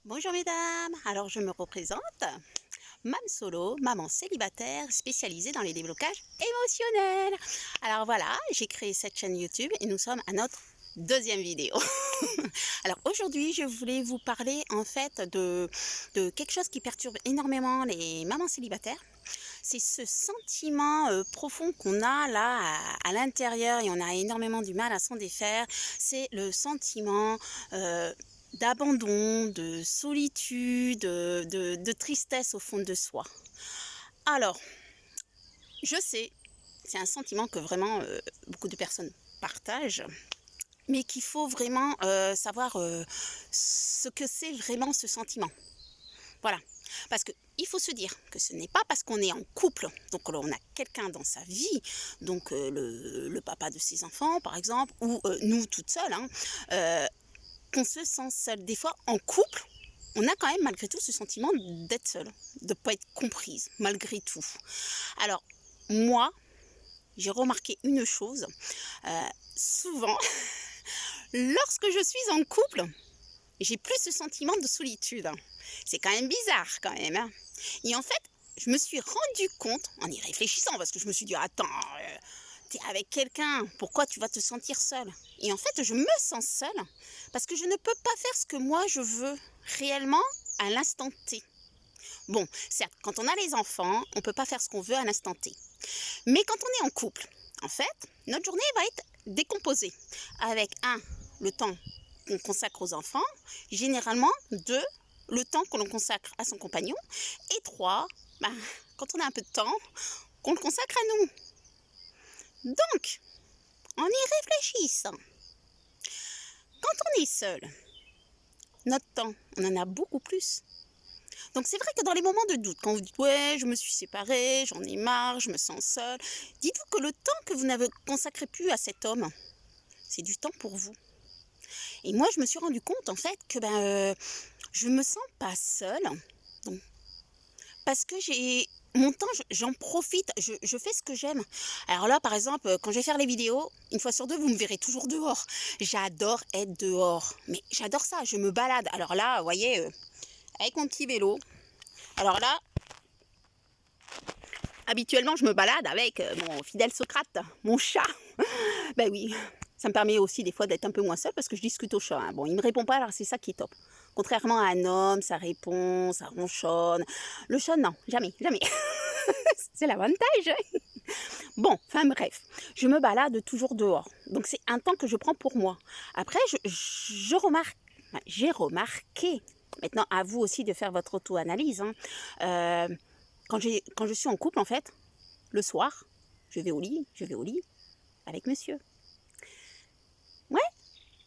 Bonjour mesdames, alors je me représente, Mam Solo, maman célibataire spécialisée dans les déblocages émotionnels. Alors voilà, j'ai créé cette chaîne YouTube et nous sommes à notre deuxième vidéo. Alors aujourd'hui, je voulais vous parler en fait de quelque chose qui perturbe énormément les mamans célibataires. C'est ce sentiment profond qu'on a là à l'intérieur et on a énormément du mal à s'en défaire. C'est le sentiment d'abandon, de solitude, de tristesse au fond de soi. Alors, je sais, c'est un sentiment que vraiment beaucoup de personnes partagent, mais qu'il faut vraiment savoir ce que c'est vraiment ce sentiment. Voilà. Parce qu'il faut se dire que ce n'est pas parce qu'on est en couple, donc on a quelqu'un dans sa vie, donc le papa de ses enfants par exemple, ou nous toutes seules, qu'on se sent seule. Des fois, en couple, on a quand même malgré tout ce sentiment d'être seule, de ne pas être comprise, malgré tout. Alors, moi, j'ai remarqué une chose, souvent, lorsque je suis en couple, j'ai plus ce sentiment de solitude. C'est quand même bizarre, quand même. Et en fait, je me suis rendu compte, en y réfléchissant, parce que je me suis dit, attends, t'es avec quelqu'un, pourquoi tu vas te sentir seule? Et en fait, je me sens seule parce que je ne peux pas faire ce que moi je veux réellement à l'instant T. Bon, certes, quand on a les enfants, on ne peut pas faire ce qu'on veut à l'instant T. Mais quand on est en couple, en fait, notre journée va être décomposée. Avec le temps qu'on consacre aux enfants, généralement, le temps que l'on consacre à son compagnon, et quand on a un peu de temps, qu'on le consacre à nous. Donc, en y réfléchissant, quand on est seul, notre temps, on en a beaucoup plus. Donc c'est vrai que dans les moments de doute, quand vous dites « ouais, je me suis séparée, j'en ai marre, je me sens seule », dites-vous que le temps que vous n'avez consacré plus à cet homme, c'est du temps pour vous. Et moi, je me suis rendu compte en fait que je me sens pas seule, donc, parce que mon temps, j'en profite, je fais ce que j'aime. Alors là, par exemple, quand je vais faire les vidéos, une fois sur deux, vous me verrez toujours dehors. J'adore être dehors, mais j'adore ça, je me balade. Alors là, vous voyez, avec mon petit vélo. Alors là, habituellement, je me balade avec mon fidèle Socrate, mon chat. Ben oui, ça me permet aussi des fois d'être un peu moins seule parce que je discute au chat. Bon, il me répond pas, alors c'est ça qui est top. Contrairement à un homme, ça répond, ça ronchonne. Le chat, non, jamais, jamais. C'est l'avantage. Bon, enfin bref, je me balade toujours dehors. Donc c'est un temps que je prends pour moi. Après, j'ai remarqué, maintenant à vous aussi de faire votre auto-analyse, quand je suis en couple en fait, le soir, je vais au lit avec monsieur. Ouais,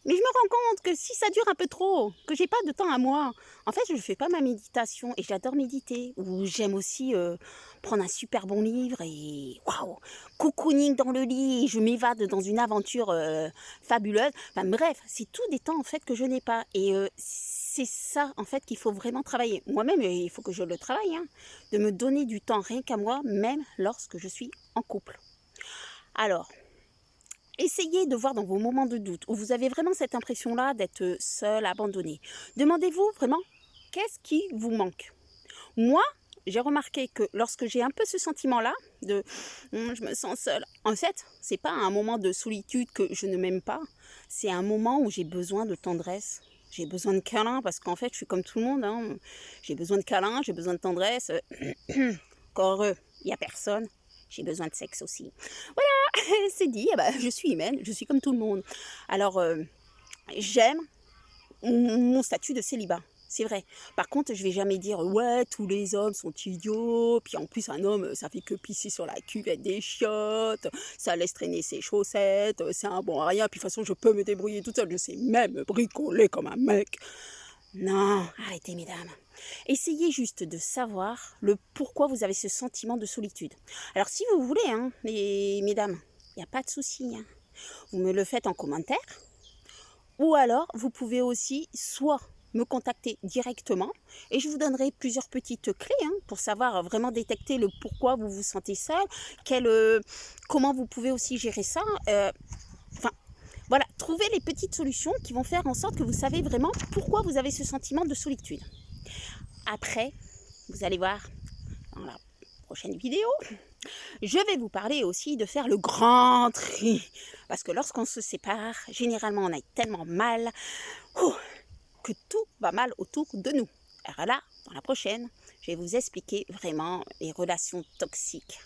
mais je me rends compte que si ça dure un peu trop, que j'ai pas de temps à moi, en fait, je ne fais pas ma méditation et j'adore méditer. Ou j'aime aussi prendre un super bon livre et waouh, cocooning dans le lit, et je m'évade dans une aventure fabuleuse. Enfin bref, c'est tout des temps en fait que je n'ai pas. Et c'est ça en fait qu'il faut vraiment travailler. Moi-même, il faut que je le travaille, de me donner du temps rien qu'à moi, même lorsque je suis en couple. Alors, essayez de voir dans vos moments de doute où vous avez vraiment cette impression-là d'être seul, abandonné. Demandez-vous vraiment qu'est-ce qui vous manque. Moi, j'ai remarqué que lorsque j'ai un peu ce sentiment-là de je me sens seule, en fait, c'est pas un moment de solitude que je ne m'aime pas, c'est un moment où j'ai besoin de tendresse. J'ai besoin de câlins parce qu'en fait, je suis comme tout le monde. J'ai besoin de câlins, j'ai besoin de tendresse. Encore il n'y a personne. J'ai besoin de sexe aussi. Voilà, c'est dit, je suis humaine, je suis comme tout le monde. Alors, j'aime mon statut de célibat, c'est vrai. Par contre, je vais jamais dire ouais, tous les hommes sont idiots, puis en plus un homme, ça fait que pisser sur la cuvette des chiottes, ça laisse traîner ses chaussettes, c'est un bon à rien, puis de toute façon, je peux me débrouiller toute seule, je sais même bricoler comme un mec. Non, arrêtez mesdames. Essayez juste de savoir le pourquoi vous avez ce sentiment de solitude. Alors si vous voulez, mesdames, il n'y a pas de souci. Vous me le faites en commentaire. Ou alors, vous pouvez aussi soit me contacter directement et je vous donnerai plusieurs petites clés pour savoir vraiment détecter le pourquoi vous vous sentez seul, comment vous pouvez aussi gérer ça. Voilà, trouvez les petites solutions qui vont faire en sorte que vous savez vraiment pourquoi vous avez ce sentiment de solitude. Après, vous allez voir dans la prochaine vidéo, je vais vous parler aussi de faire le grand tri. Parce que lorsqu'on se sépare, généralement on a tellement mal que tout va mal autour de nous. Alors là, dans la prochaine, je vais vous expliquer vraiment les relations toxiques.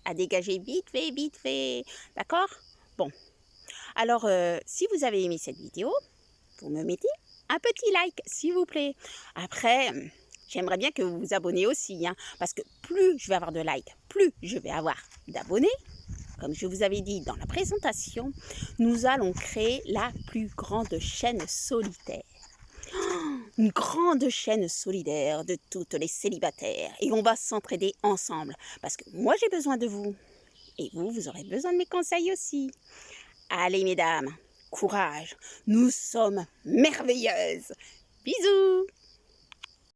À dégager vite fait. D'accord? Bon. Alors, si vous avez aimé cette vidéo, vous me mettez un petit like, s'il vous plaît. Après, j'aimerais bien que vous vous abonnez aussi, hein, parce que plus je vais avoir de likes, plus je vais avoir d'abonnés. Comme je vous avais dit dans la présentation, nous allons créer la plus grande chaîne solitaire. Une grande chaîne solidaire de toutes les célibataires. Et on va s'entraider ensemble. Parce que moi, j'ai besoin de vous. Et vous, vous aurez besoin de mes conseils aussi. Allez, mesdames, courage. Nous sommes merveilleuses. Bisous.